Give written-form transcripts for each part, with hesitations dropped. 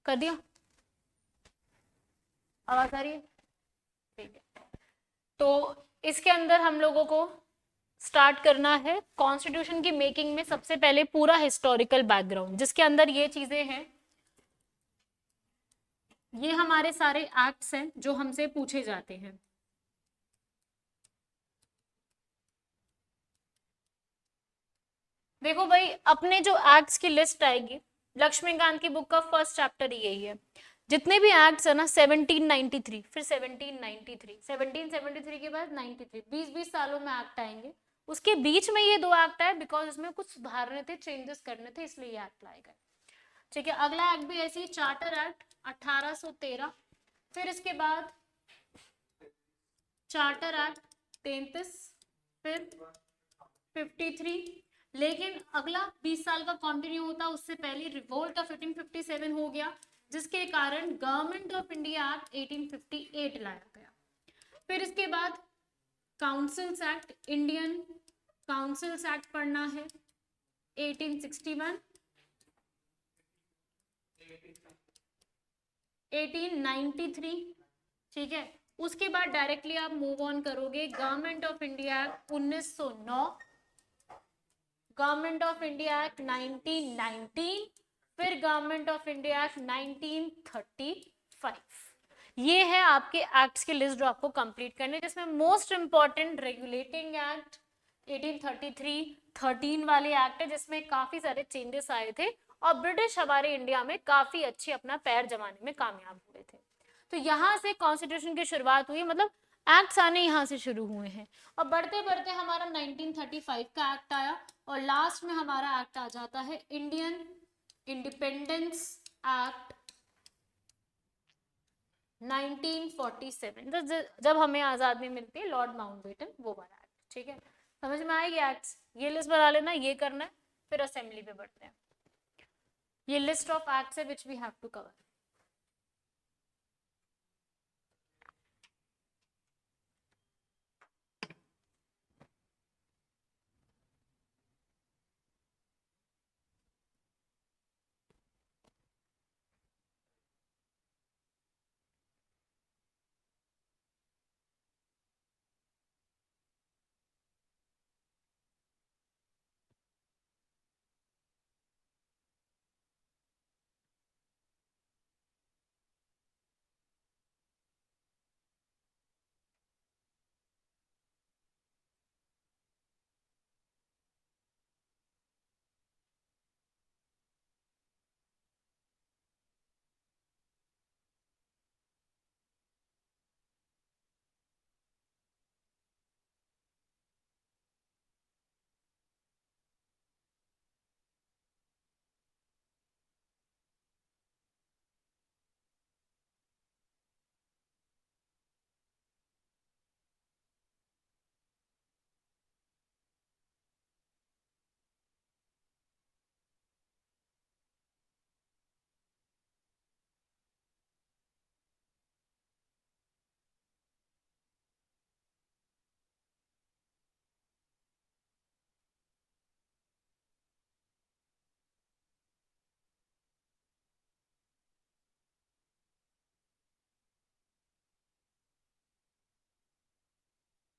कर दिया? आवाज आ रही है? ठीक है, तो इसके अंदर हम लोगों को स्टार्ट करना है कॉन्स्टिट्यूशन की मेकिंग में सबसे पहले पूरा हिस्टोरिकल बैकग्राउंड, जिसके अंदर ये चीजें हैं, ये हमारे सारे एक्ट्स हैं जो हमसे पूछे जाते हैं। देखो भाई, अपने जो एक्ट्स की लिस्ट आएगी, लक्ष्मीकांत की बुक का फर्स्ट चैप्टर यही है। जितने भी एक्ट्स है ना, 1793, फिर 1793, 1773 के बाद 93, 20-20 सालों में एक्ट आएंगे। उसके बीच में ये दो एक्ट आए बिकॉज इसमें कुछ सुधारने थे, चेंजेस करने थे, इसलिए ये एक्ट लाए गए। ठीक है, अगला एक्ट भी ऐसे ही, चार्टर एक्ट 1813, फिर इसके बाद चार्टर एक्ट 33, फिर 53। लेकिन अगला 20 साल का कंटिन्यू होता, उससे पहले रिवोल्ट ऑफ 1857 हो गया, जिसके कारण गवर्नमेंट ऑफ इंडिया एक्ट 1858 लाया गया। फिर इसके बाद councils act, Indian councils act पढ़ना है 1861, 1893। ठीक है, उसके बाद डायरेक्टली आप मूव ऑन करोगे government of India act 1909, government of India act 1919, फिर गवर्नमेंट ऑफ इंडिया एक्ट 1935। ये है आपके एक्ट्स की लिस्ट जो आपको कंप्लीट करनी है, जिसमें मोस्ट इंपॉर्टेंट रेगुलेटिंग एक्ट 1833 13 वाले एक्ट है, जिसमें काफी सारे चेंजेस आए थे और ब्रिटिश हमारे इंडिया में काफी अच्छी अपना पैर जमाने में कामयाब हुए थे। तो यहाँ से कॉन्स्टिट्यूशन की शुरुआत हुई, मतलब एक्ट्स आने यहाँ से शुरू हुए हैं, और बढ़ते बढ़ते हमारा 1935 का एक्ट आया, और लास्ट में हमारा एक्ट आ जाता है इंडियन इंडिपेंडेंस एक्ट 1947, जब हमें आजादी मिलती है, लॉर्ड माउंटबेटन, वो वाला एक्ट। ठीक है, समझ में आएगी एक्ट्स? ये लिस्ट बना लेना, ये करना है, फिर असेंबली पे बढ़ते हैं। ये लिस्ट ऑफ एक्ट्स है which we have to cover.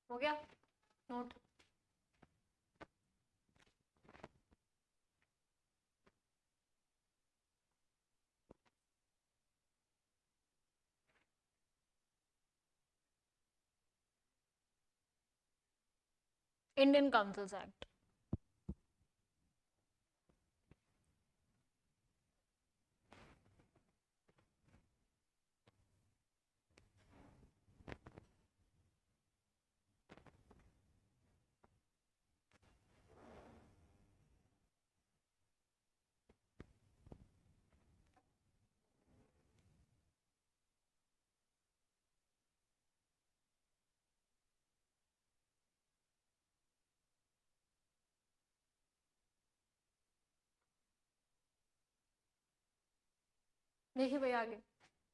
हो गया नोट? इंडियन काउंसिल्स एक्ट, देखिए भाई आगे,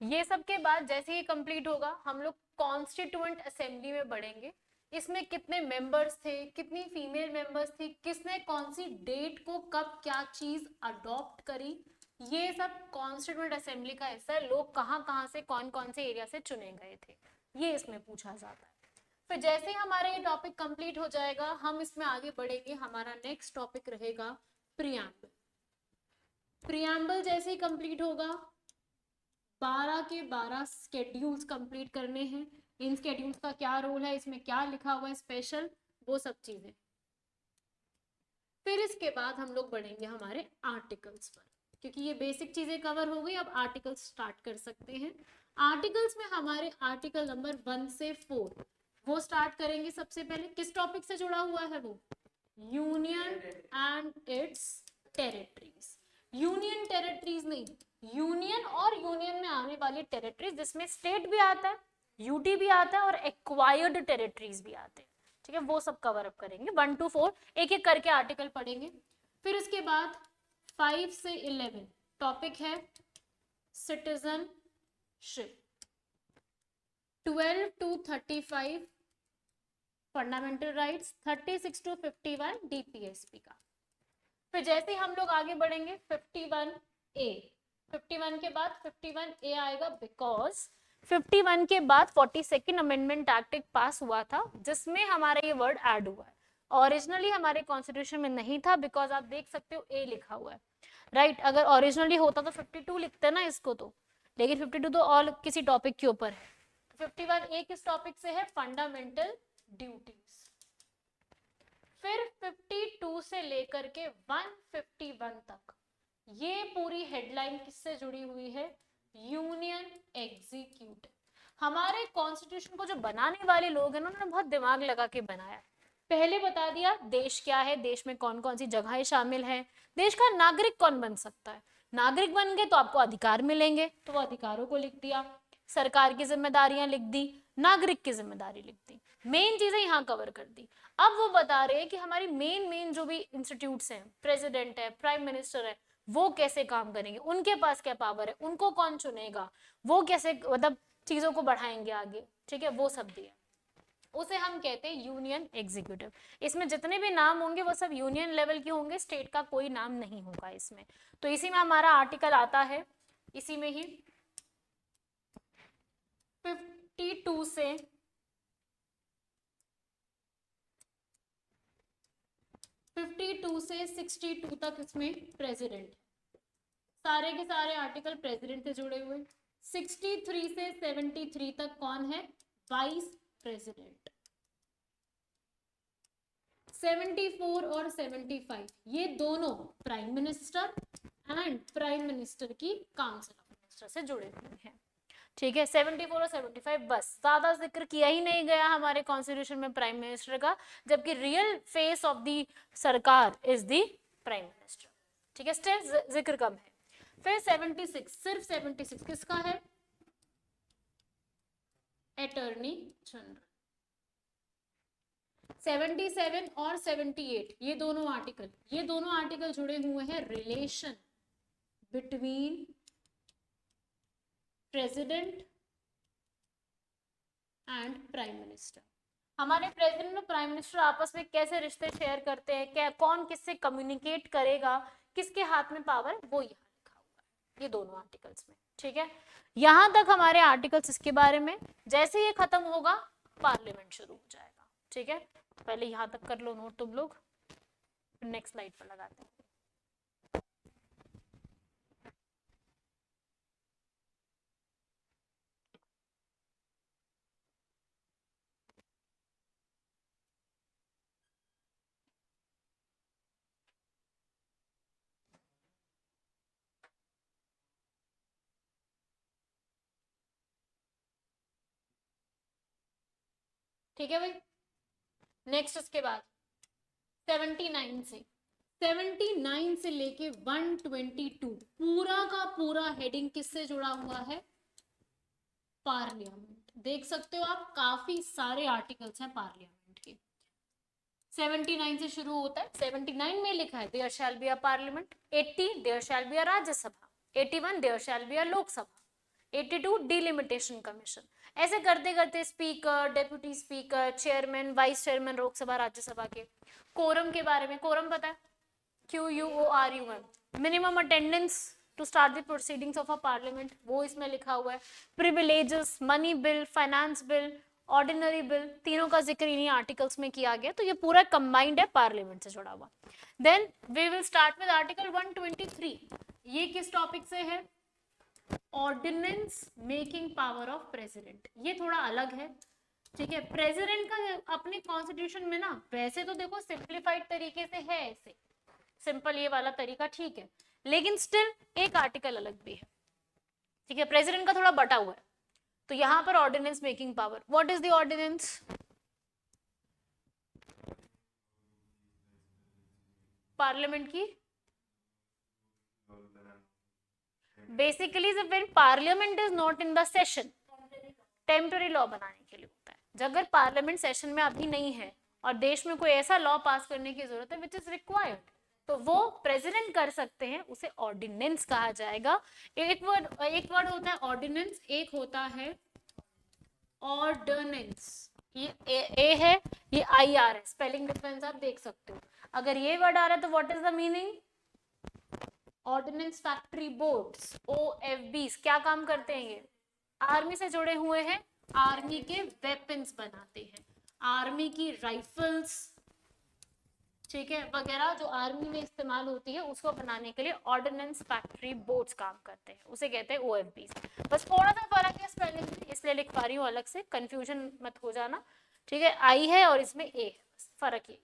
ये सब के बाद जैसे ही कंप्लीट होगा, हम लोग कॉन्स्टिट्यूएंट असेंबली में बढ़ेंगे। इसमें कितने मेंबर्स थे, कितनी फीमेल मेंबर्स थी, किसने कौन सी डेट को कब क्या चीज अडॉप्ट करी, ये सब कॉन्स्टिट्यूएंट असेंबली का हिस्सा है, लोग कहाँ कहाँ से कौन कौन से एरिया से चुने गए थे, ये इसमें पूछा जाता है। फिर जैसे ही हमारा ये टॉपिक कंप्लीट हो जाएगा, हम इसमें आगे बढ़ेंगे, हमारा नेक्स्ट टॉपिक रहेगा प्रियम्बल। प्रियम्बल जैसे ही कंप्लीट होगा, 12 के 12 स्केड्यूल्स कंप्लीट करने हैं। इन स्केड्यूल्स का क्या रोल है, इसमें क्या लिखा हुआ है स्पेशल, वो सब चीजें। फिर इसके बाद हम लोग बढ़ेंगे हमारे आर्टिकल्स पर, क्योंकि ये बेसिक चीजें कवर हो गई, अब आर्टिकल्स स्टार्ट कर सकते हैं। आर्टिकल्स में हमारे आर्टिकल नंबर 1 से 4 वो स्टार्ट करेंगे। सबसे पहले किस टॉपिक से जुड़ा हुआ है वो, union and it's territories. Union territories नहीं, यूनियन और यूनियन में आने वाली टेरिटरीज, जिसमें स्टेट भी आता है, यूटी भी आता है और एक्वायर्ड टेरिटरीज भी आते हैं, ठीक है, वो सब कवर अप करेंगे। 1 to 4 एक एक करके आर्टिकल पढ़ेंगे। फिर उसके बाद 5 से 11 टॉपिक है citizenship. 12 to 35 fundamental rights, 36 to 51 DPSP का। फिर जैसे ही हम लोग आगे बढ़ेंगे 51A, 51 के बाद 51A आएगा, बिकॉज 51 के बाद 42nd अमेंडमेंट एक्ट एक पास हुआ था, जिसमें हमारा ये वर्ड ऐड हुआ है। ओरिजिनली हमारे कॉन्स्टिट्यूशन में नहीं था, बिकॉज आप देख सकते हो ए लिखा हुआ है, राइट। अगर ओरिजिनली होता तो 52 लिखते ना इसको तो, लेकिन 52 तो और किसी टॉपिक के ऊपर है। 51A किस टॉपिक से है, फंडामेंटल ड्यूटीज। फिर 52 से लेकर के 151 तक ये पूरी हेडलाइन किससे जुड़ी हुई है, यूनियन एग्जीक्यूटिव। हमारे कॉन्स्टिट्यूशन को जो बनाने वाले लोग हैं उन्होंने बहुत दिमाग लगा के बनाया। पहले बता दिया देश क्या है, देश में कौन कौन सी जगहें शामिल हैं, देश का नागरिक कौन बन सकता है, नागरिक बन गए तो आपको अधिकार मिलेंगे, तो वो अधिकारों को लिख दिया, सरकार की जिम्मेदारियां लिख दी, नागरिक की जिम्मेदारी लिख दी, मेन चीजें यहाँ कवर कर दी। अब वो बता रहे हैं कि हमारी मेन जो भी इंस्टीट्यूट्स हैं, प्रेसिडेंट है, प्राइम मिनिस्टर है, वो कैसे काम करेंगे, उनके पास क्या पावर है, उनको कौन चुनेगा, वो कैसे मतलब चीजों को बढ़ाएंगे आगे, ठीक है, वो सब दिया। उसे हम कहते हैं यूनियन एग्जीक्यूटिव। इसमें जितने भी नाम होंगे वो सब यूनियन लेवल के होंगे, स्टेट का कोई नाम नहीं होगा इसमें। तो इसी में हमारा आर्टिकल आता है, इसी में ही 52 से 62 तक इसमें प्रेसिडेंट, सारे के सारे आर्टिकल प्रेसिडेंट से जुड़े हुए। 63 से 73 तक कौन है, वाइस प्रेसिडेंट। 74 और 75 ये दोनों prime minister and prime minister की काउंसिल ऑफ मिनिस्टर से जुड़े हुए हैं, ठीक है। 74 और 75 बस, ज्यादा जिक्र किया ही नहीं गया हमारे कॉन्स्टिट्यूशन में प्राइम मिनिस्टर का, जबकि रियल फेस ऑफ द सरकार इज द प्राइम मिनिस्टर, ठीक है, स्टिल जिक्र कम है। फिर 76, सिर्फ 76 किसका है, अटॉर्नी जनरल। 77 और 78 ये दोनों आर्टिकल जुड़े हुए हैं relation between president and prime minister. हमारे प्रेसिडेंट और प्राइम मिनिस्टर आपस में कैसे रिश्ते शेयर करते हैं, क्या कौन किससे कम्युनिकेट करेगा, किसके हाथ में पावर, वो यहाँ लिखा हुआ है ये दोनों आर्टिकल्स में, ठीक है। यहां तक हमारे आर्टिकल्स इसके बारे में। जैसे ये खत्म होगा पार्लियामेंट शुरू हो जाएगा, ठीक है। पहले यहां तक कर लो नोट तुम लोग, नेक्स्ट स्लाइड पर लगाते हैं। ठीक है भाई, नेक्स्ट इसके बाद 79 से लेके 122 पूरा का पूरा हेडिंग किससे जुड़ा हुआ है, पार्लियामेंट। देख सकते हो आप काफी सारे आर्टिकल्स हैं पार्लियामेंट के। 79 से शुरू होता है, 79 में लिखा है there shall be a parliament, 80 there shall be a Rajya Sabha, 81 there shall be a Lok Sabha, 82 delimitation commission. ऐसे करते करते speaker, deputy speaker, chairman, vice chairman Lok Sabha Rajya Sabha के। कोरम के बारे में, कोरम पता है, QUORUM, minimum attendance to start the proceedings of a parliament, वो इसमें लिखा हुआ है। Privileges, money bill, finance bill, ordinary bill, तीनों का जिक्र इन्हीं आर्टिकल्स में किया गया, तो ये पूरा कंबाइंड है पार्लियामेंट से जुड़ा हुआ। Then we will start with article 123। ये किस टॉपिक से है? Ordinance making power of president. ये थोड़ा अलग है, ठीक है। प्रेसिडेंट का अपने कॉन्स्टिट्यूशन में ना, वैसे तो देखो सिंप्लीफाइड तरीके से है, ऐसे सिंपल ये वाला तरीका ठीक है, लेकिन स्टिल एक आर्टिकल अलग भी है, ठीक है। प्रेसिडेंट का थोड़ा बटा हुआ है, तो यहां पर ordinance making power, what is the ordinance? Parliament की basically when parliament is not in the session, temporary law बनाने के लिए होता है। अगर पार्लियामेंट सेशन में अभी नहीं है और देश में कोई ऐसा लॉ पास करने की जरूरत है विच इज रिक्वायर्ड, तो वो प्रेसिडेंट कर सकते हैं, उसे ऑर्डिनेंस कहा जाएगा। एक वर्ड होता है ऑर्डिनेंस, एक होता है ऑर्डिनेंस। ये ए है, ये आई आर है, स्पेलिंग डिफरेंस आप देख सकते हो। अगर ये वर्ड आ रहा है तो what is the meaning? Ordnance factory boards, OFBs क्या काम करते हैं? ये आर्मी से जुड़े हुए हैं, आर्मी के वेपन्स बनाते हैं, आर्मी की राइफल्स, ठीक है, वगैरह जो आर्मी में इस्तेमाल होती है उसको बनाने के लिए ऑर्डिनेंस फैक्ट्री बोर्ड्स काम करते हैं, उसे कहते हैं OFBs। बस थोड़ा सा फर्क है स्पेलिंग में, इसलिए लिख पा रही हूँ अलग से, कंफ्यूजन मत हो जाना, ठीक है। आई है और इसमें ए है, बस फर्क ये।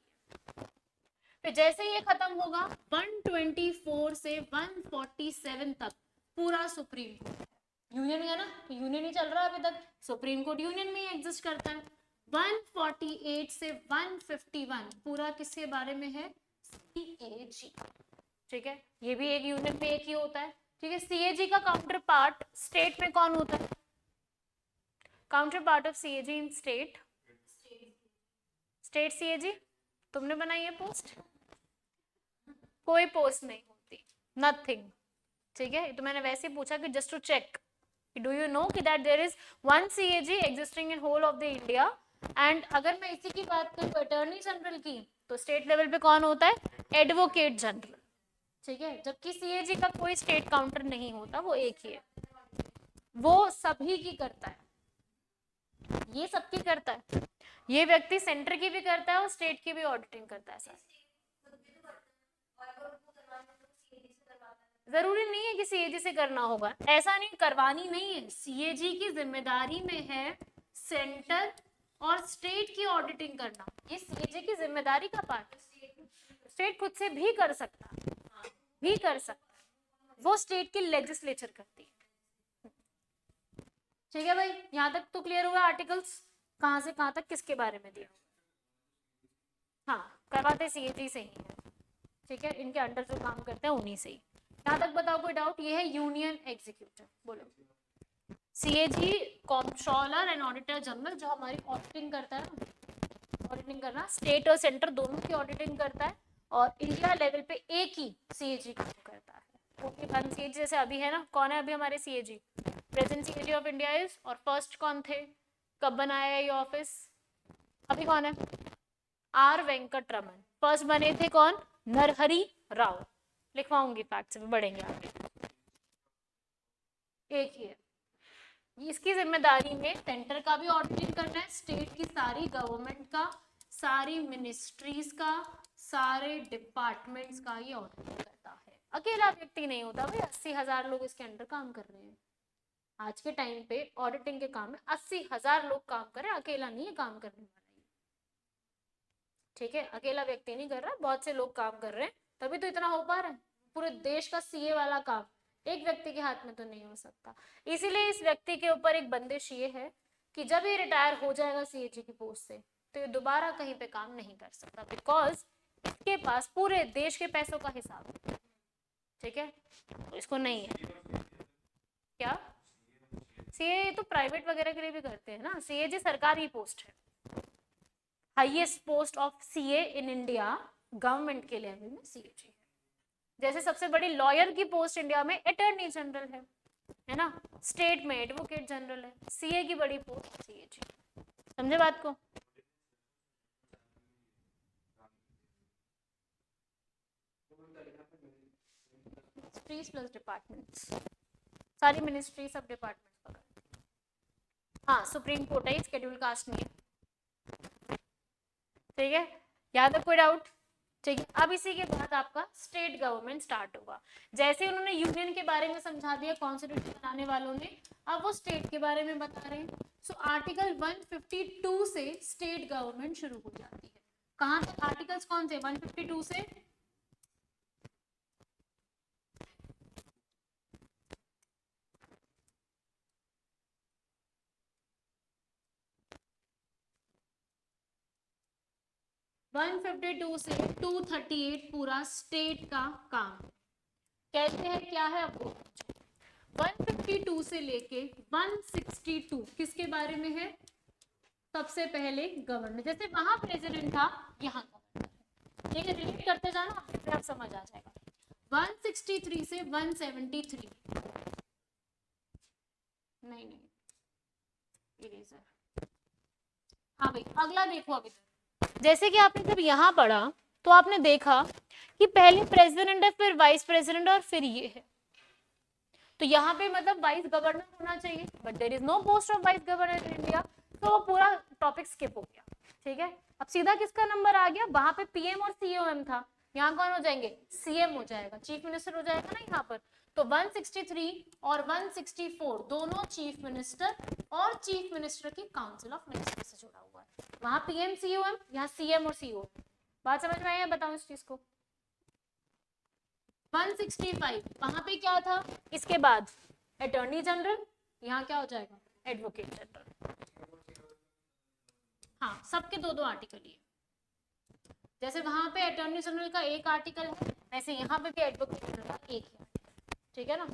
फिर जैसे ये खत्म होगा 124 से 147 तक पूरा सुप्रीम कोर्ट, यूनियन है ना, तो यूनियन ही चल रहा है अभी तक, सुप्रीम कोर्ट यूनियन में ही एग्जिस्ट करता है। 148 से 151 पूरा किसके बारे में है? CAG, ठीक है। ये भी एक यूनियन में एक ही होता है, ठीक है। CAG का काउंटर पार्ट स्टेट में कौन होता है? Counter part of CAG in state, state CAG। तुमने बनाई है पोस्ट? कोई पोस्ट नहीं होती, नथिंग, ठीक है। तो मैंने वैसे पूछा कि just to check, do you know कि that there is one CAG existing in whole of the India. And अगर मैं इसी की बात करूं अटॉर्नी जनरल की, तो स्टेट लेवल पे कौन होता है? एडवोकेट जनरल, ठीक है। जबकि CAG का कोई स्टेट काउंटर नहीं होता, वो एक ही है, वो सभी की करता है, ये सबकी करता है। ये व्यक्ति सेंटर की भी करता है और स्टेट की भी ऑडिटिंग करता है सर। जरूरी नहीं है कि CAG से करना होगा, ऐसा नहीं, करवानी नहीं है। CAG की जिम्मेदारी में है सेंटर और स्टेट की ऑडिटिंग करना, ये CAG की जिम्मेदारी का पार्ट है। स्टेट खुद से भी कर सकता है, वो स्टेट की लेजिस्लेचर करती है, ठीक है भाई। यहाँ तक तो क्लियर हुआ आर्टिकल्स, कहाँ से कहाँ तक किसके बारे में दिया? हाँ, करवाते CAG से ही है, ठीक है, इनके अंडर जो काम करते हैं उन्हीं से ही। यहाँ तक बताओ कोई डाउट? ये है यूनियन एग्जीक्यूटिव, बोलो। CAG controller and auditor general, जो हमारी ऑडिटिंग करता है, ऑडिटिंग करना, स्टेट और सेंटर दोनों की ऑडिटिंग करता है, और इंडिया लेवल पे एक ही CAG काम करता है। ओके, CAG जैसे अभी है ना, कौन है अभी हमारे CAG? Present CAG of India is, और फर्स्ट कौन थे, कब बनाया है ये ऑफिस, अभी कौन है? R वेंकटरमन। फर्स्ट बने थे कौन? नरहरि राव। लिखवाऊंगी फैक्ट्स में, बढ़ेंगे आगे। एक ही है, इसकी जिम्मेदारी में सेंटर का भी ऑडिटिंग करना है, स्टेट की सारी गवर्नमेंट का, सारी मिनिस्ट्रीज का, सारे डिपार्टमेंट्स का ये ऑडिटिंग करता है। अकेला व्यक्ति नहीं होता भाई, 80,000 लोग इसके अंडर काम कर रहे हैं। आज के टाइम पे ऑडिटिंग के काम में 80,000 लोग काम कर रहे हैं, अकेला नहीं है काम करने वाला, ठीक है। अकेला व्यक्ति नहीं कर रहा, बहुत से लोग काम कर रहे हैं, तभी तो इतना हो पा रहा है। पूरे देश का CA वाला काम एक व्यक्ति के हाथ में तो नहीं हो सकता। इसीलिए इस व्यक्ति के ऊपर एक बंदिश ये है कि जब ये रिटायर हो जाएगा CAG की पोस्ट से, तो ये दोबारा कहीं पे काम नहीं कर सकता, बिकॉज इसके पास पूरे देश के पैसों का हिसाब है, ठीक है। तो इसको नहीं है क्या, CA तो प्राइवेट वगैरह के लिए भी करते हैं ना, CAG सरकारी पोस्ट है, highest post of CA in India, government के लेवल में CAG है। जैसे सबसे बड़ी लॉयर की पोस्ट इंडिया में अटॉर्नी जनरल है ना, स्टेट में एडवोकेट जनरल है, CA की बड़ी पोस्ट CAG। समझे बात को? मिनिस्ट्रीज प्लस डिपार्टमेंट्स, सारी मिनिस्ट्री सब डिपार्टमेंट्स पकड़। हाँ सुप्रीम कोर्ट है, शेड्यूल कास्ट नहीं है, ठीक है, यहाँ तक कोई डाउट? ठीक है, अब इसी के बाद आपका स्टेट गवर्नमेंट स्टार्ट होगा। जैसे उन्होंने यूनियन के बारे में समझा दिया कॉन्स्टिट्यूशन बनाने वालों ने, अब वो स्टेट के बारे में बता रहे हैं। सो आर्टिकल 152 से स्टेट गवर्नमेंट शुरू हो जाती है। कहाँ तक आर्टिकल्स कौन से? 152 से 152 से 238 पूरा स्टेट का काम कहते हैं क्या है अब वो 152 से लेके 162 किसके बारे में है? सबसे पहले गवर्नर, जैसे वहां प्रेसिडेंट था यहाँ गवर्नर, ठीक है, रिलेट करते जाना फिर आप समझ आ जाएगा। 163 से 173 नहीं इरेजर, हाँ भाई अगला देखो अभी तक। जैसे कि आपने जब यहाँ पढ़ा तो आपने देखा कि पहले प्रेसिडेंट है, फिर वाइस प्रेसिडेंट और फिर ये है, तो यहाँ पे मतलब वाइस गवर्नर होना चाहिए, but there is no post of vice governor in India, तो वो पूरा टॉपिक स्किप हो गया। ठीक है, अब सीधा किसका नंबर आ गया? वहां पे पीएम और सीओएम था, यहाँ कौन हो जाएंगे? सीएम हो जाएगा, चीफ मिनिस्टर हो जाएगा ना यहाँ पर। तो 163 और 164 दोनों चीफ मिनिस्टर और चीफ मिनिस्टर की काउंसिल ऑफ मिनिस्टर से जुड़ा हुआ है। वहां पीएम सीओएम, यहाँ सीएम और सीओएम। बात समझ में आई है? बताओ इस चीज को। 165 वहां पे क्या था? इसके बाद अटॉर्नी जनरल, यहाँ क्या हो जाएगा? Advocate general. हाँ, सबके दो दो आर्टिकल ही है। जैसे वहां पे अटॉर्नी जनरल का एक आर्टिकल है, वैसे यहाँ पे भी एडवोकेट जनरल का एक ही आर्टिकल, ठीक है ना।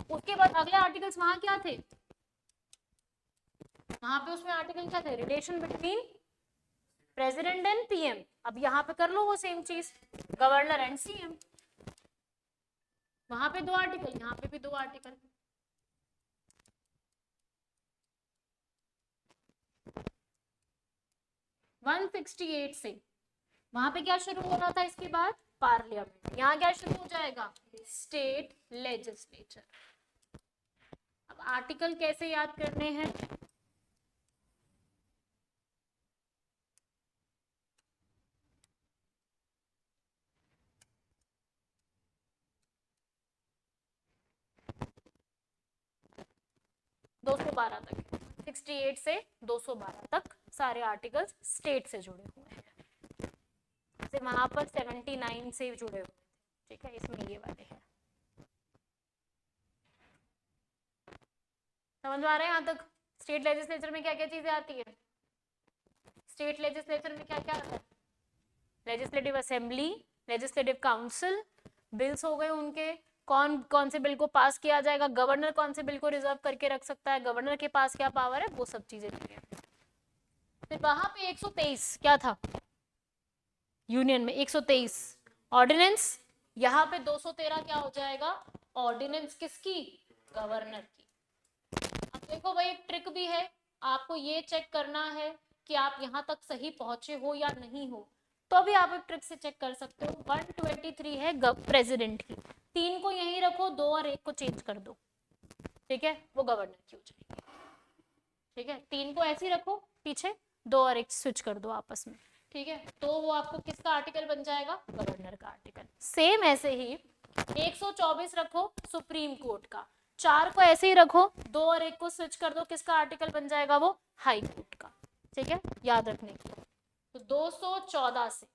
उसके बाद अगले आर्टिकल्स वहां क्या थे? वहां पे उसमें आर्टिकल क्या थे? Relation between president and PM. अब यहाँ पे कर लो वो सेम चीज, गवर्नर एंड सीएम। वहां पे दो आर्टिकल, यहाँ पे भी दो आर्टिकल। वन 168 से वहां पे क्या शुरू हो रहा था? इसके बाद पार्लियामेंट। यहाँ क्या शुरू हो जाएगा? State legislature. अब आर्टिकल कैसे याद करने हैं? दो 212 तक, 68 से 212 तक सारे आर्टिकल्स स्टेट से जुड़े हुए हैं। जैसे वहां पर 79 से जुड़े हुए, ठीक है, इसमें ये वाले हैं। समझ में आ रहा है यहाँ तक? स्टेट लेजिस्लेचर में क्या क्या चीजें आती है? स्टेट लेजिस्लेचर में क्या क्या आता है? Legislative assembly, legislative council, bills हो गए उनके, कौन कौन से बिल को पास किया जाएगा, गवर्नर कौन से बिल को रिजर्व करके रख सकता है, गवर्नर के पास क्या पावर है, वो सब चीजें दी है। फिर वहां पे 123 क्या था? यूनियन में 123 ऑर्डिनेंस, यहाँ पे 213 क्या हो जाएगा? ऑर्डिनेंस किसकी? गवर्नर की। अब देखो भाई एक ट्रिक भी है, आपको ये चेक करना है कि आप यहाँ तक सही पहुंचे हो या नहीं हो, तो भी आप एक ट्रिक से चेक कर सकते हो। 123 है प्रेसिडेंट की, 3 को यहीं रखो, 2 और 1 को चेंज कर दो, ठीक है, वो गवर्नर की हो जाएगी। ठीक है, 3 को ऐसे ही रखो पीछे, 2 और 1 स्विच कर दो आपस में, ठीक है, तो वो आपको किसका आर्टिकल बन जाएगा? गवर्नर का आर्टिकल। सेम ऐसे ही 124 रखो सुप्रीम कोर्ट का, 4 को ऐसे ही रखो, 2 और 1 को स्विच कर दो, किसका आर्टिकल बन जाएगा? वो हाई कोर्ट का। ठीक है, याद रखने के लिए। तो 214 से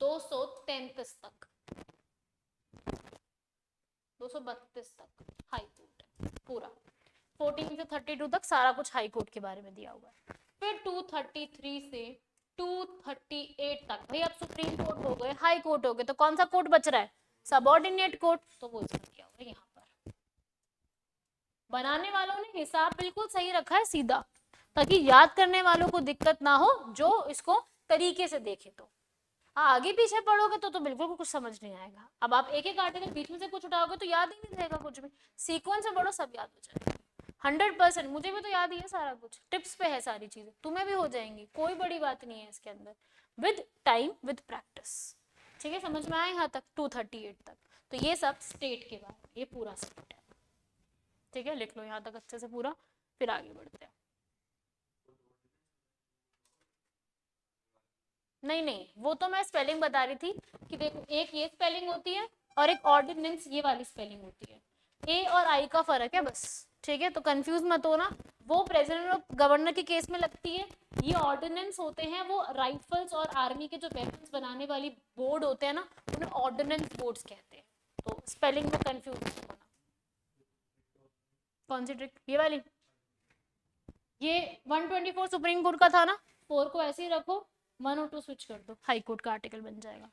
233 तक, 232 तक हाई कोर्ट है पूरा। 14 से 32 तक सारा कुछ हाई कोर्ट के बारे में दिया हुआ है। फिर 233 से 238 तक भाई अब सुप्रीम कोर्ट हो गए, हाई कोर्ट हो गए, तो कौन सा कोर्ट बच रहा है? सबऑर्डिनेट कोर्ट, तो वो इसमें दिया हुआ है। यहाँ पर बनाने वालों ने हिसाब बिल्कुल सही रखा है सीधा, ताकि याद करने वालों को दिक्कत ना हो, जो इसको तरीके से देखे। तो आगे पीछे पढ़ोगे तो बिल्कुल कुछ समझ नहीं आएगा। अब आप एक एक आर्टिकल बीच में से कुछ उठाओगे तो याद ही नहीं रहेगा कुछ भी। सीक्वेंस में पढ़ो, सब याद हो जाएगा 100%। मुझे भी तो याद ही है सारा कुछ, टिप्स पे है सारी चीजें, तुम्हें भी हो जाएंगी, कोई बड़ी बात नहीं है इसके अंदर, विद टाइम विद प्रैक्टिस। ठीक है, समझ में आया यहाँ तक 238 तक। तो ये सब स्टेट के बारे में, ये पूरा स्टेट है। ठीक है, लिख लो यहाँ तक अच्छे से पूरा, फिर आगे बढ़ते हैं। नहीं नहीं, वो तो मैं स्पेलिंग बता रही थी कि देखो एक ये स्पेलिंग होती है और एक ऑर्डिनेंस ये वाली स्पेलिंग होती है, ए और आई का फर्क है बस। ठीक है, तो कंफ्यूज मत होना, वो प्रेसिडेंट और गवर्नर के केस में लगती है, ये ऑर्डिनेंस होते हैं, वो राइफल्स और आर्मी के जो वेपन्स बनाने वाली बोर्ड होते हैं ना, उन्हें ऑर्डिनेंस बोर्ड्स कहते हैं। तो स्पेलिंग में कंफ्यूज मत होना। कौन सी ट्रिक? ये वाली, ये 124 सुप्रीम कोर्ट का था ना, 4 को ऐसे ही रखो, 1 और 2 स्विच कर दो, हाई कोर्ट का आर्टिकल बन जाएगा।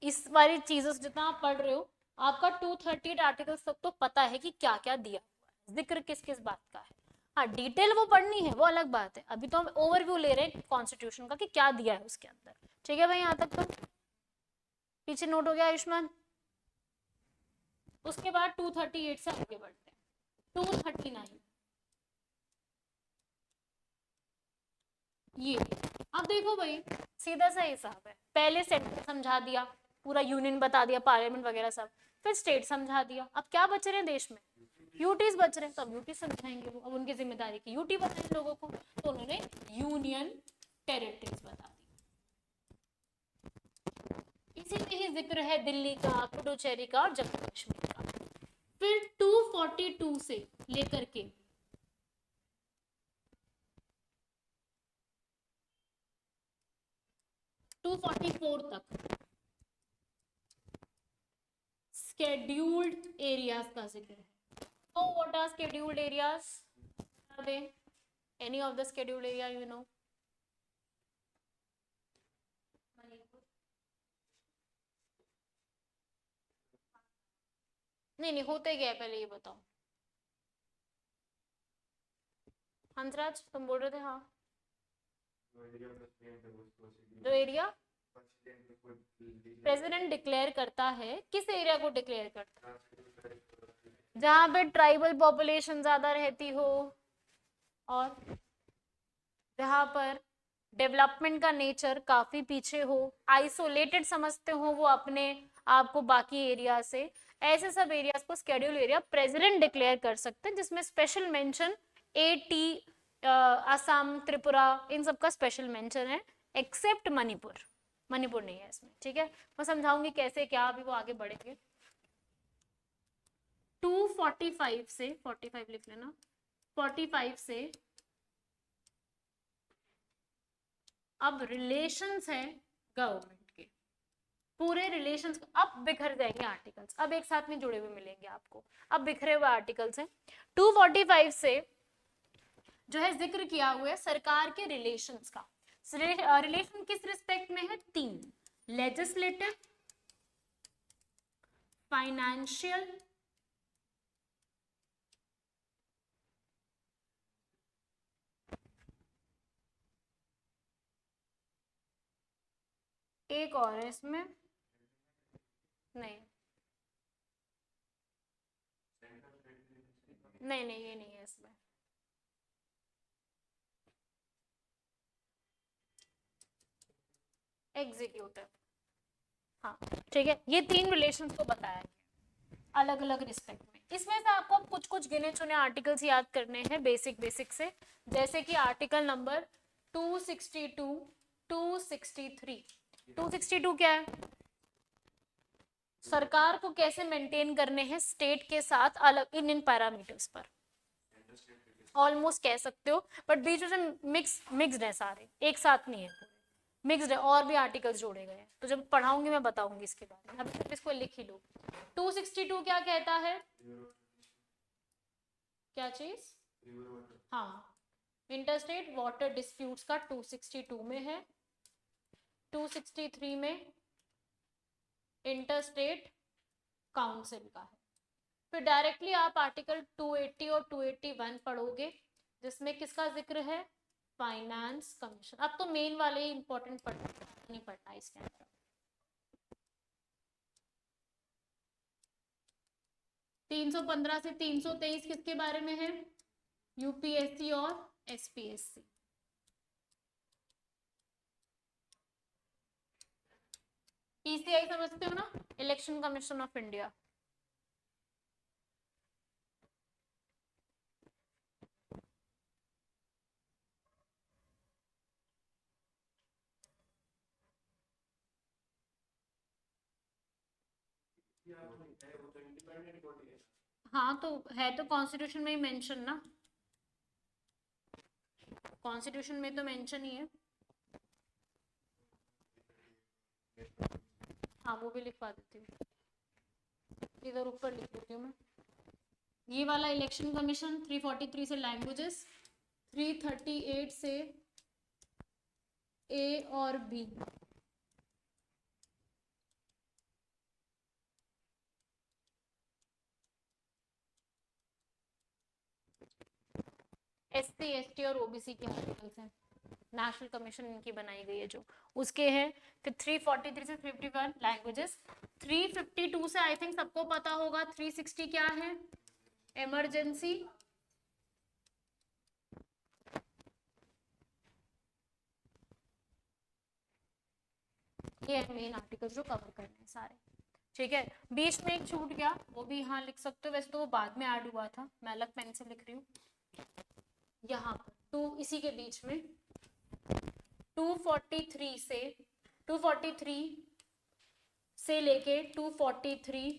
इस वाली चीजों से जितना आप पढ़ रहे हो, आपका 238 आर्टिकल्स तक तो पता है कि क्या क्या दिया हुआ है, जिक्र किस किस बात का है। हाँ, डिटेल वो पढ़नी है, वो अलग बात है। अभी तो हम ओवरव्यू ले रहे हैं कॉन्स्टिट्यूशन का कि क्या दिया है उसके अंदर। ठीक है भाई, यहाँ तक तो पीछे नोट हो गया आयुष्मान। उसके बाद 238 से आगे बढ़ते हैं, 239। ये अब देखो भाई, सीधा सा हिसाब है, पहले सेंटर समझा दिया, पूरा यूनियन बता दिया, पार्लियामेंट वगैरह सब, फिर स्टेट समझा दिया। अब क्या बच रहे हैं देश में? यूटीज बच रहे हैं, तो अब यूटी समझाएंगे वो। अब उनकी जिम्मेदारी की यूटी बताएं लोगों को, तो उन्होंने यूनियन टेरिटरीज बता दी। इसी में ही जिक्र है दिल्ली का, पुडुचेरी का और जम्मू कश्मीर का। फिर 242 से लेकर के 244 तक scheduled areas का जिक्र है। So what are scheduled areas? Are they any of the scheduled area you know? नहीं नहीं, होते क्या है पहले ये बताओ। हंसराज तुम बोल रहे थे? हाँ, जो एरिया प्रेसिडेंट डिक्लेयर करता है, किस एरिया को डिक्लेयर करता है? जहां पे ट्राइबल पॉपुलेशन ज्यादा रहती हो और जहां पर डेवलपमेंट का नेचर काफी पीछे हो, आइसोलेटेड समझते हो वो अपने आप को बाकी एरिया से, ऐसे सब एरियाज को स्केड्यूल एरिया प्रेसिडेंट डिक्लेयर कर सकते हैं, जिसमें स्पेशल मेंशन एटी, असम, त्रिपुरा, इन सब का स्पेशल मेंशन है, एक्सेप्ट मणिपुर। मणिपुर नहीं है इसमें। ठीक है, मैं समझाऊंगी कैसे क्या, अभी वो आगे बढ़ेंगे। 245 से 45 लिख लेना, 45 से अब रिलेशंस है गवर्नमेंट के, पूरे रिलेशंस अब बिखर जाएंगे आर्टिकल्स, अब एक साथ में जुड़े हुए मिलेंगे आपको, अब बिखरे हुए आर्टिकल्स हैं। 245 से जो है जिक्र किया हुआ है सरकार के रिलेशंस का। रिलेशन किस रिस्पेक्ट में है? 3, लेजिस्लेटिव, फाइनेंशियल, एक और है इसमें, नहीं नहीं नहीं, ये नहीं है इसमें, एग्जीक्यूटिव। हाँ ठीक है, ये 3 रिलेशंस को बताया गया अलग अलग रिस्पेक्ट में। इसमें से आपको कुछ कुछ गिने चुने आर्टिकल्स याद करने हैं बेसिक बेसिक से, जैसे कि आर्टिकल नंबर 262, 263। 262 क्या है? सरकार को कैसे मेंटेन करने हैं स्टेट के साथ अलग इन पैरामीटर्स पर, ऑलमोस्ट कह सकते हो, बट बीच में मिक्स्ड है, सारे एक साथ नहीं है, मिक्स्ड है, और भी आर्टिकल्स जोड़े गए हैं, तो जब पढ़ाऊंगी मैं बताऊंगी इसके बारे में, अभी सिर्फ इसको लिख ही लो। 262 क्या कहता है? क्या चीज? हाँ, इंटरस्टेट वाटर डिस्प्यूट्स का 262 में है, 263 में इंटरस्टेट काउंसिल का है। फिर डायरेक्टली आप आर्टिकल 280 और 281 पढ़ोगे, जिसमें किसका जिक्र है? Finance commission. अब तो मेन वाले ही इंपॉर्टेंट पढ़ना, नहीं पढ़ना इसके अंदर। 315 से 323 किसके बारे में है? यूपीएससी और एसपीएससी। ईसीआई समझते हो ना, इलेक्शन कमीशन ऑफ इंडिया। हाँ तो है तो कॉन्स्टिट्यूशन में ही मेंशन ना, कॉन्स्टिट्यूशन में तो मेंशन ही है। हाँ वो भी लिखवा देती हूँ, इधर ऊपर लिख देती हूँ मैं। ये वाला इलेक्शन कमीशन 343 से लैंग्वेजेस, 338 से ए और बी, एससी एसटी और ओबीसी के आर्टिकल्स हैं, नेशनल कमीशन इनकी बनाई गई है जो, उसके हैं। फिर 343 से 51 लैंग्वेजेस, 352 से आई थिंक सबको पता होगा 360 क्या है, इमरजेंसी, ये मेन आर्टिकल जो कवर करने हैं सारे, ठीक है। बीच में एक छूट गया, वो भी यहाँ लिख सकते हो, वैसे तो वो बाद में ऐड हुआ था, मैं अलग पेन से लिख रही हूँ। यहाँ पर टू, इसी के बीच में 243 से 243 से लेके 243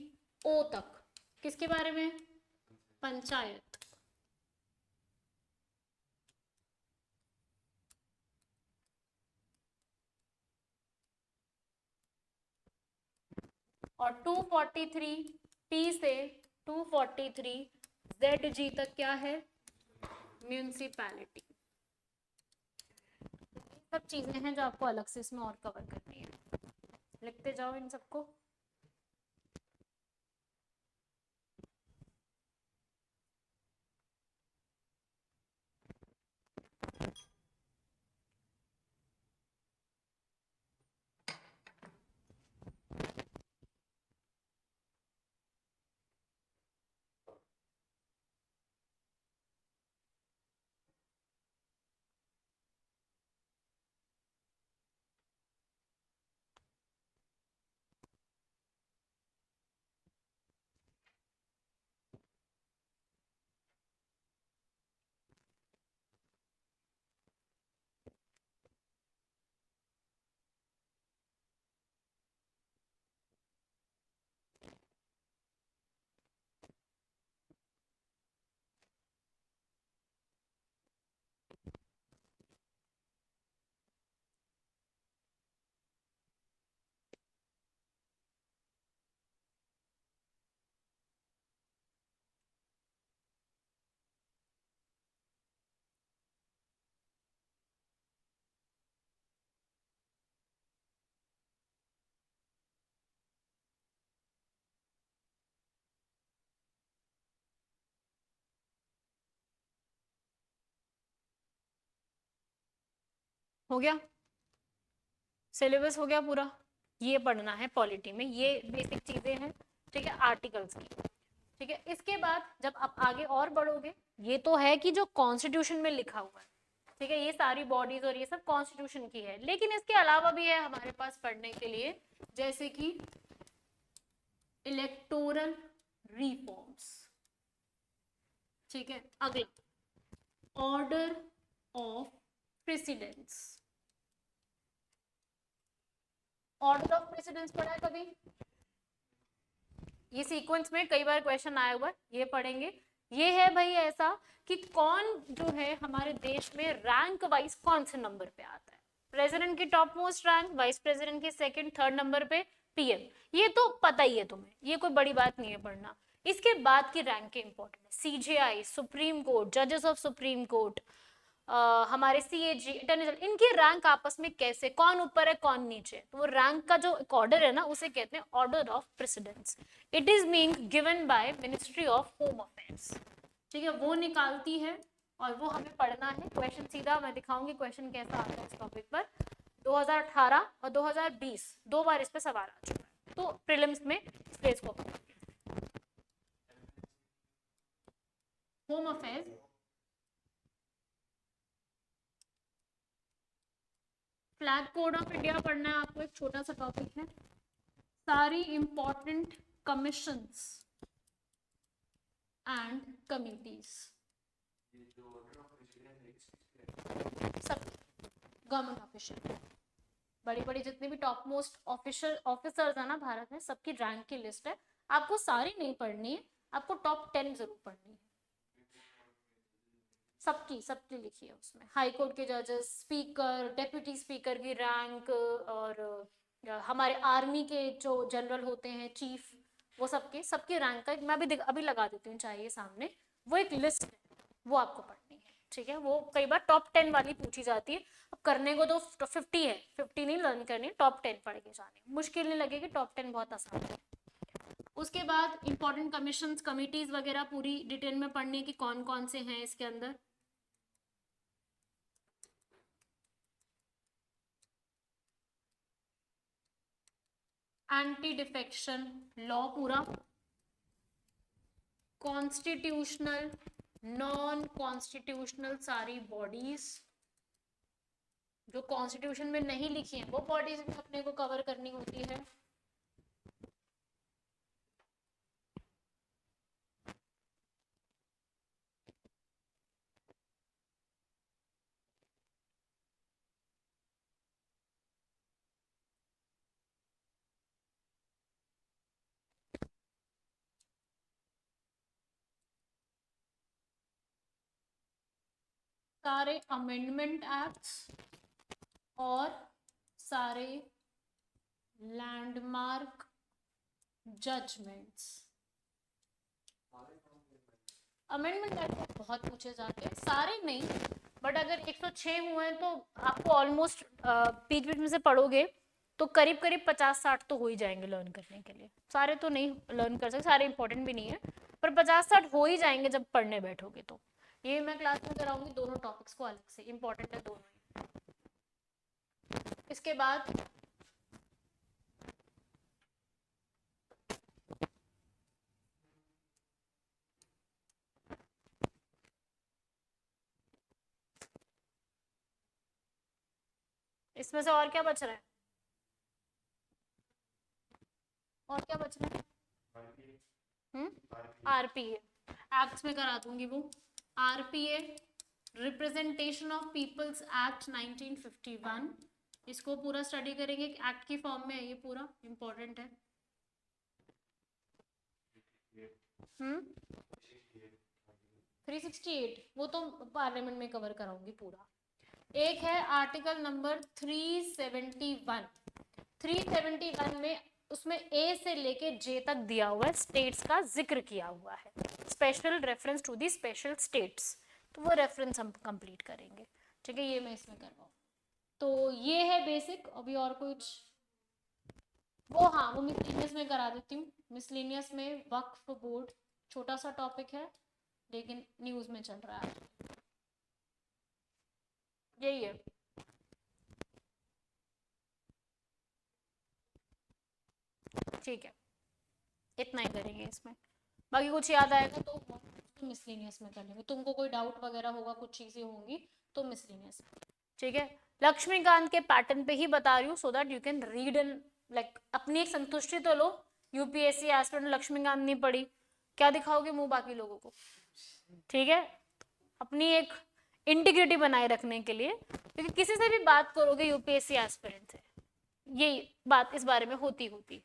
ओ तक किसके बारे में? पंचायत। और 243 पी से 243 जेड जी तक क्या है? म्यूनिसिपैलिटी। सब चीजें हैं जो आपको अलग से इसमें और कवर करनी है, लिखते जाओ इन सबको। हो गया, सिलेबस हो गया पूरा। ये पढ़ना है पॉलिटी में, ये बेसिक चीजें हैं, ठीक है, आर्टिकल्स की, ठीक है। इसके बाद जब आप आगे और बढ़ोगे, ये तो है कि जो कॉन्स्टिट्यूशन में लिखा हुआ है, ठीक है, ये सारी बॉडीज और ये सब कॉन्स्टिट्यूशन की है, लेकिन इसके अलावा भी है हमारे पास पढ़ने के लिए, जैसे कि इलेक्टोरल रिफॉर्म्स, ठीक है। अगला order of precedence, order of precedence पढ़ा है कभी? ये सीक्वेंस में कई बार क्वेश्चन आया हुआ है, ये पढ़ेंगे। ये है भाई ऐसा कि कौन जो है हमारे देश में रैंक वाइज कौन से नंबर पे आता है, प्रेसिडेंट की top most rank, vice president की सेकंड थर्ड नंबर पे, पीएम, ये तो पता ही है तुम्हें, ये कोई बड़ी बात नहीं है पढ़ना। इसके बाद की रैंक इंपॉर्टेंट है, सीजेआई, सुप्रीम कोर्ट, जजेस ऑफ सुप्रीम कोर्ट, हमारे सीएजी, अटॉर्नी जनरल, इनकी रैंक आपस में कैसे, कौन ऊपर है कौन नीचे, तो वो रैंक का जो ऑर्डर है ना, उसे कहते हैं order of precedence. It is being given by ministry of home affairs, ठीक है, वो निकालती है और वो हमें पढ़ना है। क्वेश्चन सीधा मैं दिखाऊंगी क्वेश्चन कैसा आता है इस टॉपिक पर। 2018 और 2020 दो बार इस पे सवाल आ चुका है, तो प्रीलिम्स में इसको home affairs, flag code of India पढ़ना है आपको, एक छोटा सा टॉपिक है, सारी इंपॉर्टेंट कमीशंस एंड कमिटीज, सब गवर्नमेंट ऑफिशियल, बड़ी बड़ी जितने भी टॉप मोस्ट ऑफिशियल ऑफिसर्स है ना भारत में, सबकी रैंक की लिस्ट है। आपको सारी नहीं पढ़नी है, आपको टॉप 10 जरूर पढ़नी है, सबकी सबकी लिखी है उसमें, हाई कोर्ट के जजेस, स्पीकर, डेप्यूटी स्पीकर की रैंक, और हमारे आर्मी के जो जनरल होते हैं चीफ, वो सबके सबकी रैंक का मैं अभी लगा देती हूँ चाहिए सामने, वो एक लिस्ट है, वो आपको पढ़नी है, ठीक है। वो कई बार टॉप 10 वाली पूछी जाती है, अब करने को तो 50 है, 50 नहीं लर्न करनी, टॉप 10 पढ़ के जाने, मुश्किल नहीं लगेगी, टॉप 10 बहुत आसान है। उसके बाद इंपॉर्टेंट कमीशंस कमिटीज वगैरह पूरी डिटेल में पढ़नी है कि कौन कौन से हैं इसके अंदर। एंटी डिफेक्शन लॉ पूरा, कॉन्स्टिट्यूशनल, नॉन कॉन्स्टिट्यूशनल सारी बॉडीज जो कॉन्स्टिट्यूशन में नहीं लिखी है वो बॉडीज भी अपने को कवर करनी होती है। सारे अमेंडमेंट एक्ट्स और सारे लैंडमार्क जजमेंट्स, अमेंडमेंट एक्ट बहुत पूछे जाते हैं, सारे नहीं, बट अगर 106 हुए हैं तो आपको ऑलमोस्ट बीच बीच में से पढ़ोगे तो करीब करीब 50-60 तो हो ही जाएंगे लर्न करने के लिए, सारे तो नहीं लर्न कर सकते, सारे इंपॉर्टेंट भी नहीं है, पर 50-60 हो ही जाएंगे जब पढ़ने बैठोगे तो। ये मैं क्लास में कराऊंगी दोनों टॉपिक्स को अलग से, इंपॉर्टेंट है दोनों ही। इसके बाद इसमें से और क्या बच रहा है, और क्या बच रहा है, आरपीए, एक्ट्स में करा दूंगी वो, RPA representation of peoples act 1951, इसको पूरा स्टडी करेंगे, एक्ट की फॉर्म में है ये, पूरा इंपॉर्टेंट है। 368 वो तो पार्लियामेंट में कवर कराऊंगी पूरा। एक है आर्टिकल नंबर 371, 371 में उसमें ए से लेके जे तक दिया हुआ है, स्टेट्स का जिक्र किया हुआ है, special reference to the special status, तो वो रेफरेंस हम कंप्लीट करेंगे, ठीक है, ये मैं इसमें करवाऊँ। तो ये है बेसिक, अभी और कुछ वो, हाँ वो मिसलेनियस में करा देती हूँ, मिसलेनियस में वक्फ बोर्ड, छोटा सा टॉपिक है लेकिन न्यूज में चल रहा है, यही है। ठीक है, इतना ही करेंगे इसमें, बाकी कुछ याद आएगा तो मिसलेनियस में कर लेंगे, तुमको कोई डाउट वगैरह होगा, कुछ चीजें होंगी तो मिसलेनियस, ठीक है। लक्ष्मीकांत के पैटर्न पे ही बता रही हूँ so that you can read and like अपनी एक संतुष्टि तो लो, यूपीएससी एस्पिरेंट लक्ष्मीकांत नहीं पढ़ी, क्या दिखाओगे मुंह बाकी लोगों को, ठीक है, अपनी एक इंटीग्रिटी बनाए रखने के लिए, क्योंकि किसी से भी बात करोगे यूपीएससी एस्पिरेंट से ये बात इस बारे में होती है,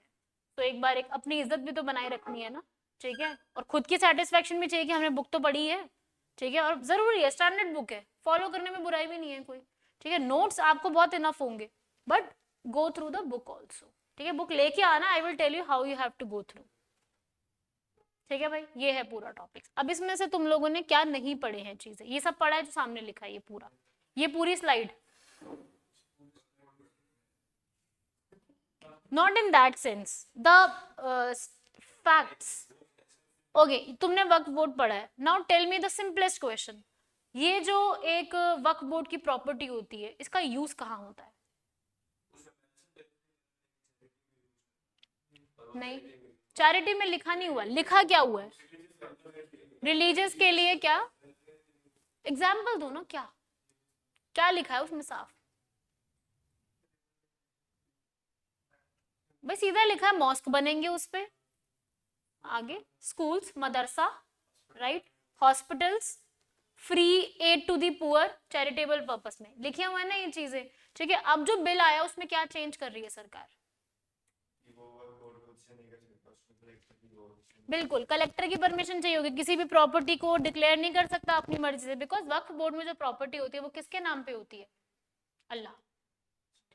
तो एक बार एक अपनी इज्जत भी तो बनाए रखनी है ना, ठीक है, और खुद की सेटिस्फेक्शन भी चाहिए कि हमने बुक तो पढ़ी है, ठीक है, और जरूरी है, स्टैंडर्ड बुक है, फॉलो करने में बुराई भी नहीं है कोई, ठीक है, नोट्स आपको बहुत इनफ होंगे, but go through the book also, ठीक है, बुक लेके आना, I will tell you how you have to go through, ठीक है भाई, ये है पूरा टॉपिक। अब इसमें से तुम लोगों ने क्या नहीं पढ़े हैं चीजें, ये सब पढ़ा है जो सामने लिखा है, ये पूरा, ये पूरी slide, not in that sense, the facts, okay, तुमने वक्फ बोर्ड पढ़ा है, now tell me the simplest question, ये जो एक वक्फ बोर्ड की प्रॉपर्टी होती है, इसका यूज कहाँ होता है? नहीं, चैरिटी में लिखा नहीं हुआ, लिखा क्या हुआ है? रिलीजियस के लिए क्या, एग्जाम्पल दो ना, क्या क्या लिखा है उसमें साफ? भाई सीधा लिखा है मॉस्क बनेंगे उस पे, आगे स्कूल्स, मदरसा, right, hospitals, free aid to the poor, charitable purpose में लिखे हुए हैं ना ये चीजें। ठीक है, अब जो बिल आया उसमें क्या चेंज कर रही है सरकार? बिल्कुल, कलेक्टर की परमिशन चाहिए होगी, किसी भी प्रॉपर्टी को डिक्लेयर नहीं कर सकता अपनी मर्जी से, बिकॉज वक्फ बोर्ड में जो प्रॉपर्टी होती है वो किसके नाम पे होती है? अल्लाह।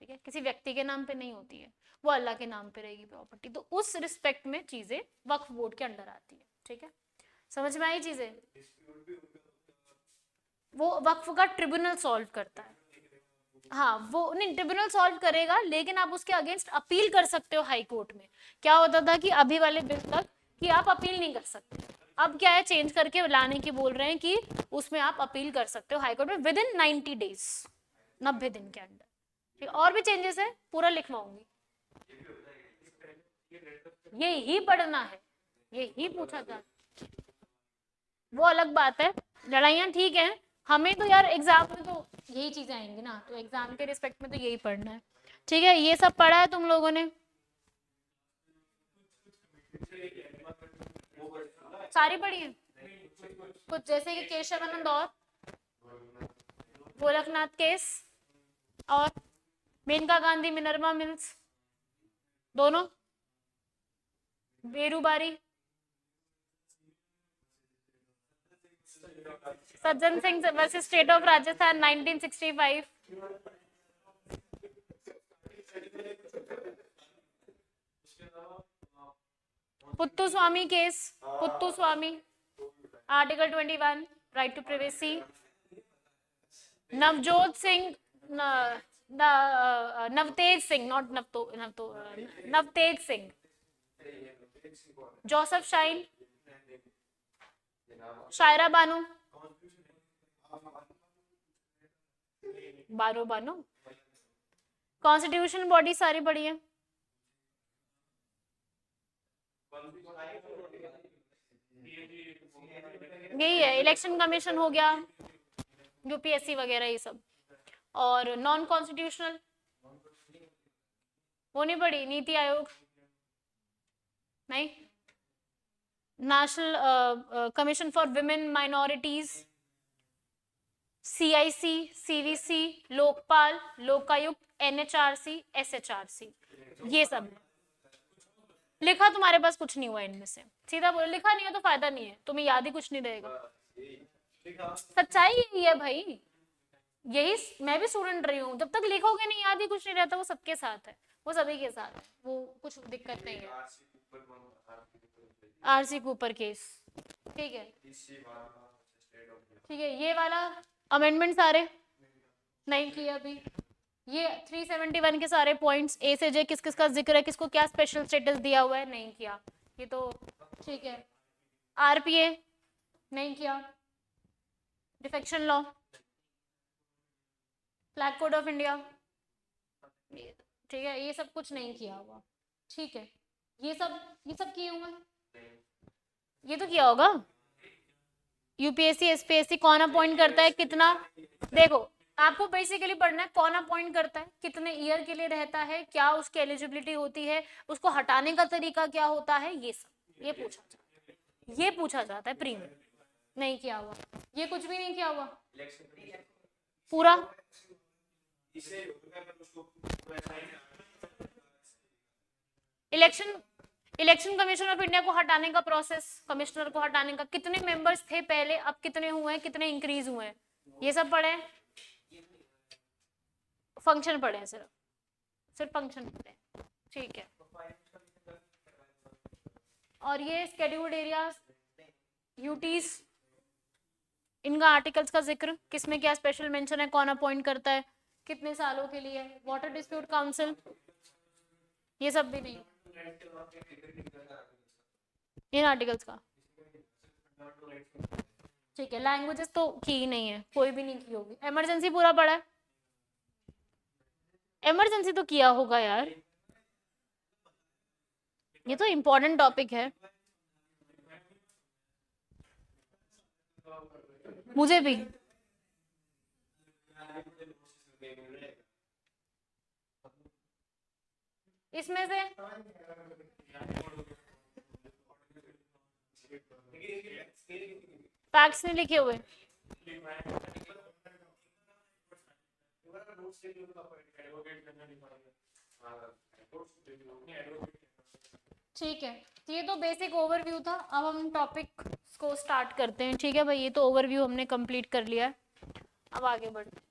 ठीक है, किसी व्यक्ति के नाम पे नहीं होती है, वो अल्लाह के नाम पे रहेगी प्रॉपर्टी, तो उस रिस्पेक्ट में चीजें वक्फ बोर्ड के अंडर आती है। ठीक है, समझ में आई चीजें? वो वक्फ का ट्रिब्यूनल सॉल्व करता है। हाँ, वो नहीं ट्रिब्यूनल सॉल्व करेगा, लेकिन आप उसके अगेंस्ट अपील कर सकते हो हाई कोर्ट में। क्या होता था कि अभी वाले बिल तक कि आप अपील नहीं कर सकते, अब क्या है चेंज करके लाने की बोल रहे हैं कि उसमें आप अपील कर सकते हो हाई कोर्ट में विद इन 90 डेज, 90 दिन के अंदर। ठीक, और भी चेंजेस है, पूरा लिखवाऊंगी। ये ही पढ़ना है, ये ही पूछा था, वो अलग बात है। लड़ाइयाँ ठीक है, हमें तो यार एग्जाम में तो यही चीजें आएंगी ना, तो एग्जाम के रिस्पेक्ट में तो यही पढ़ना है। ठीक है, ये सब पढ़ा है तुम लोगों ने? सारी पढ़ी है? कुछ जैसे कि केशवानंद और गोरखनाथ केस, और मेनका गांधी मिनर्वा मिल्स, दोनों, Berubari, Sajjan Singh versus state of Rajasthan 1965, Puttaswamy case, Puttaswamy, article 21 right to privacy, Navjot Singh, Navtej Singh, not Navtej Singh, Joseph Shine, Shayara Bano, बारो बानो, कॉन्स्टिट्यूशन बॉडी सारी पढ़ी है। यही है, इलेक्शन कमीशन हो गया, यूपीएससी वगैरह ये सब, और नॉन कॉन्स्टिट्यूशनल वो नहीं पढ़ी, नीति आयोग नहीं, national commission for women minorities, CIC, CVC, Lokpal, Lokayukta, NHRC, SHRC, ये सब लिखा। तुम्हारे पास कुछ नहीं हुआ इनमें से, सीधा बोलो, लिखा नहीं है तो फायदा नहीं है, तुम्हें याद ही कुछ नहीं रहेगा। सच्चाई यही है भाई, यही मैं भी स्टूडेंट रही हूँ, जब तक लिखोगे नहीं याद ही कुछ नहीं रहता, वो सबके साथ है, वो सभी के साथ है, वो कुछ दिक्कत नहीं है। आरसी कूपर केस, ठीक है, ठीक है, ये वाला अमेंडमेंट सारे नहीं किए अभी, ये 371 के सारे पॉइंट्स ए से जे किस किस का जिक्र है, किसको क्या स्पेशल स्टेटस दिया हुआ है, नहीं किया, ये तो ठीक है। आरपीए नहीं किया, defection law, flag code of India, ठीक है, ये सब कुछ नहीं किया हुआ। ठीक है, ये सब किए हुए, ये तो किया होगा। यूपीएससी एसपीएससी कौन अपॉइंट करता है, कितना, देखो आपको बेसिकली पढ़ना है कौन अपॉइंट करता है, कितने ईयर के लिए रहता है, क्या उसकी एलिजिबिलिटी होती है, उसको हटाने का तरीका क्या होता है, ये सब ये पूछा जाता है प्री में। नहीं किया हुआ, ये कुछ भी नहीं किया हुआ पूरा। इलेक्शन कमीशन ऑफ इंडिया को हटाने का प्रोसेस, कमिश्नर को हटाने का, कितने मेंबर्स थे पहले, अब कितने हुए हैं, कितने इंक्रीज हुए हैं, ये सब पढ़े हैं। फंक्शन पढ़े हैं, सिर्फ फंक्शन पढ़े हैं, ठीक है। और ये स्केड्यूल्ड एरियाज, यूटीज, इनका आर्टिकल्स का जिक्र, किसमें क्या स्पेशल मेंशन है, कौन अपॉइंट करता है, कितने सालों के लिए, वाटर डिस्प्यूट काउंसिल, ये सब भी नहीं, इन आर्टिकल्स का, ठीक है। लैंग्वेजेस तो की ही नहीं है, कोई भी नहीं की होगी। इमरजेंसी पूरा पढ़ा है, इमरजेंसी तो किया होगा यार, ये तो इम्पोर्टेंट टॉपिक है। मुझे भी। इसमें से फैक्ट्स नहीं लिखे हुए। ठीक है, तो ये तो बेसिक ओवरव्यू था। अब हम टॉपिक को स्टार्ट करते हैं। ठीक है भाई, ये तो ओवरव्यू हमने कंप्लीट कर लिया है, अब आगे बढ़ते हैं।